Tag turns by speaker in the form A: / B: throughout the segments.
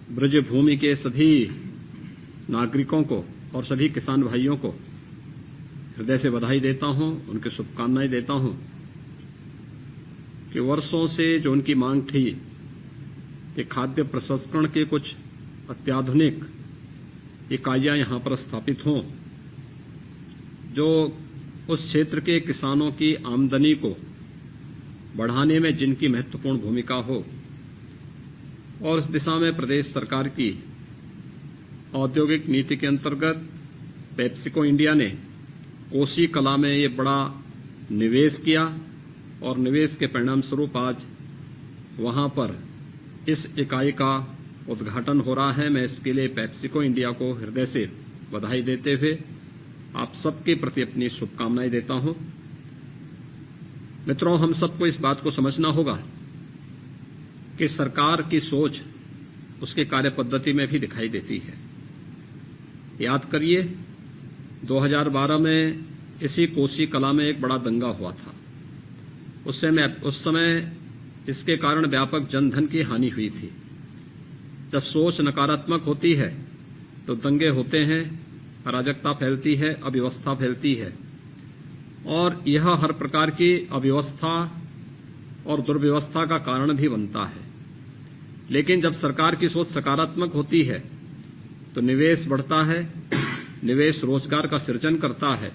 A: ब्रजभूमि के सभी नागरिकों को और सभी किसान भाइयों को हृदय से बधाई देता हूं, उनकी शुभकामनाएं देता हूं कि वर्षों से जो उनकी मांग थी कि खाद्य प्रसंस्करण के कुछ अत्याधुनिक इकाइयां यहां पर स्थापित हों, जो उस क्षेत्र के किसानों की आमदनी को बढ़ाने में जिनकी महत्वपूर्ण भूमिका हो, और इस दिशा में प्रदेश सरकार की औद्योगिक नीति के अंतर्गत पेप्सिको इंडिया ने कोसी कला में ये बड़ा निवेश किया और निवेश के परिणाम स्वरूप आज वहां पर इस इकाई का उद्घाटन हो रहा है। मैं इसके लिए पेप्सिको इंडिया को हृदय से बधाई देते हुए आप सबके प्रति अपनी शुभकामनाएं देता हूं। मित्रों, हम सबको इस बात को समझना होगा कि सरकार की सोच उसके कार्य पद्धति में भी दिखाई देती है। याद करिए, 2012 में इसी कोसी कला में एक बड़ा दंगा हुआ था। उस समय इसके कारण व्यापक जनधन की हानि हुई थी। जब सोच नकारात्मक होती है तो दंगे होते हैं, अराजकता फैलती है, अव्यवस्था फैलती है, और यह हर प्रकार की अव्यवस्था और दुर्व्यवस्था का कारण भी बनता है। लेकिन जब सरकार की सोच सकारात्मक होती है तो निवेश बढ़ता है, निवेश रोजगार का सृजन करता है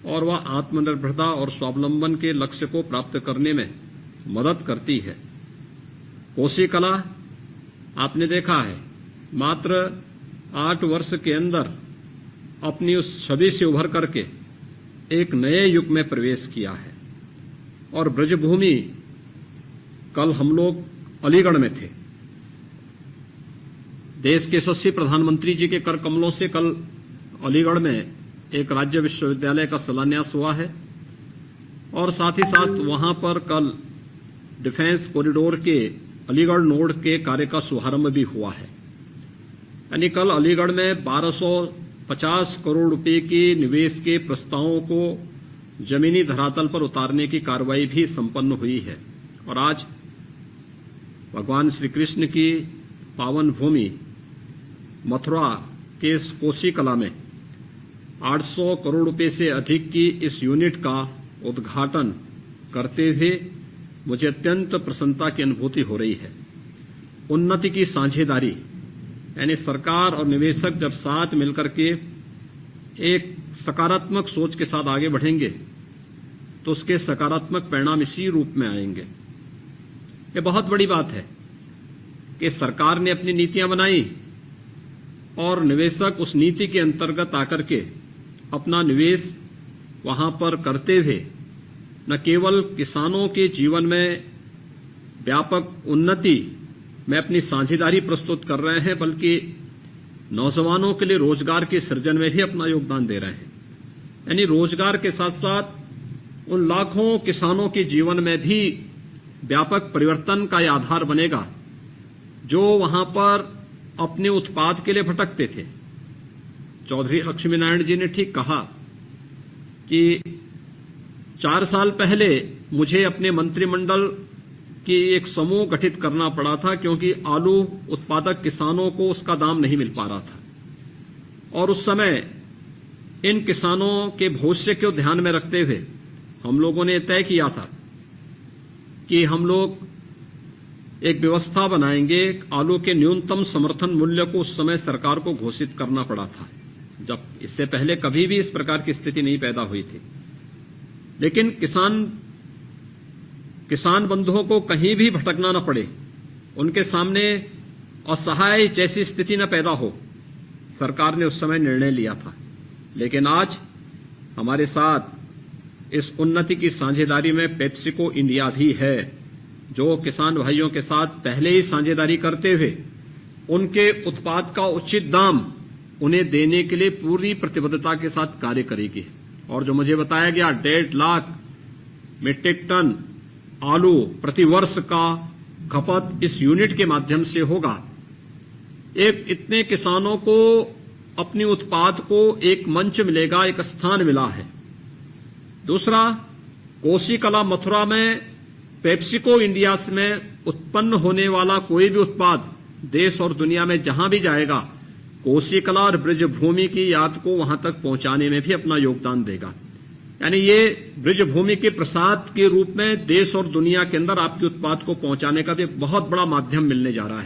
A: और वह आत्मनिर्भरता और स्वावलंबन के लक्ष्य को प्राप्त करने में मदद करती है। कोसी कला आपने देखा है, मात्र 8 वर्ष के अंदर अपनी उस छवि से उभर करके एक नए युग में प्रवेश किया है। और ब्रजभूमि, कल हम लोग अलीगढ़ में थे, देश के यशस्वी प्रधानमंत्री जी के कर कमलों से कल अलीगढ़ में एक राज्य विश्वविद्यालय का शिलान्यास हुआ है, और साथ ही साथ वहां पर कल डिफेंस कॉरिडोर के अलीगढ़ नोड के कार्य का शुभारंभ भी हुआ है। यानी कल अलीगढ़ में 1250 करोड़ रुपए के निवेश के प्रस्तावों को जमीनी धरातल पर उतारने की कार्रवाई भी संपन्न हुई है। और आज भगवान श्री कृष्ण की पावन भूमि मथुरा के इस कोसी कला में 800 करोड़ रुपए से अधिक की इस यूनिट का उद्घाटन करते हुए मुझे अत्यंत प्रसन्नता की अनुभूति हो रही है। उन्नति की साझेदारी, यानी सरकार और निवेशक जब साथ मिलकर के एक सकारात्मक सोच के साथ आगे बढ़ेंगे तो उसके सकारात्मक परिणाम इसी रूप में आएंगे। ये बहुत बड़ी बात है कि सरकार ने अपनी नीतियां बनाई और निवेशक उस नीति के अंतर्गत आकर के अपना निवेश वहां पर करते हुए न केवल किसानों के जीवन में व्यापक उन्नति में अपनी साझेदारी प्रस्तुत कर रहे हैं, बल्कि नौजवानों के लिए रोजगार के सृजन में भी अपना योगदान दे रहे हैं। यानी रोजगार के साथ साथ उन लाखों किसानों के जीवन में भी व्यापक परिवर्तन का यह आधार बनेगा जो वहां पर अपने उत्पाद के लिए भटकते थे। चौधरी लक्ष्मी नारायण जी ने ठीक कहा कि 4 साल पहले मुझे अपने मंत्रिमंडल की एक समूह गठित करना पड़ा था, क्योंकि आलू उत्पादक किसानों को उसका दाम नहीं मिल पा रहा था। और उस समय इन किसानों के भविष्य को ध्यान में रखते हुए हम लोगों ने तय किया था कि हम लोग एक व्यवस्था बनाएंगे। आलू के न्यूनतम समर्थन मूल्य को उस समय सरकार को घोषित करना पड़ा था, जब इससे पहले कभी भी इस प्रकार की स्थिति नहीं पैदा हुई थी। लेकिन किसान बंधुओं को कहीं भी भटकना न पड़े, उनके सामने असहाय जैसी स्थिति न पैदा हो, सरकार ने उस समय निर्णय लिया था। लेकिन आज हमारे साथ इस उन्नति की साझेदारी में पेप्सिको इंडिया भी है, जो किसान भाइयों के साथ पहले ही साझेदारी करते हुए उनके उत्पाद का उचित दाम उन्हें देने के लिए पूरी प्रतिबद्धता के साथ कार्य करेगी। और जो मुझे बताया गया 1.5 लाख मीट्रिक टन आलू प्रति वर्ष का खपत इस यूनिट के माध्यम से होगा। एक इतने किसानों को अपने उत्पाद को एक मंच मिलेगा, एक स्थान मिला है। दूसरा, कोसी कला मथुरा में पेप्सिको इंडिया में उत्पन्न होने वाला कोई भी उत्पाद देश और दुनिया में जहां भी जाएगा कोसी कला और ब्रज भूमि की याद को वहां तक पहुंचाने में भी अपना योगदान देगा। यानी ये ब्रज भूमि के प्रसाद के रूप में देश और दुनिया के अंदर आपके उत्पाद को पहुंचाने का भी एक बहुत बड़ा माध्यम मिलने जा रहा है।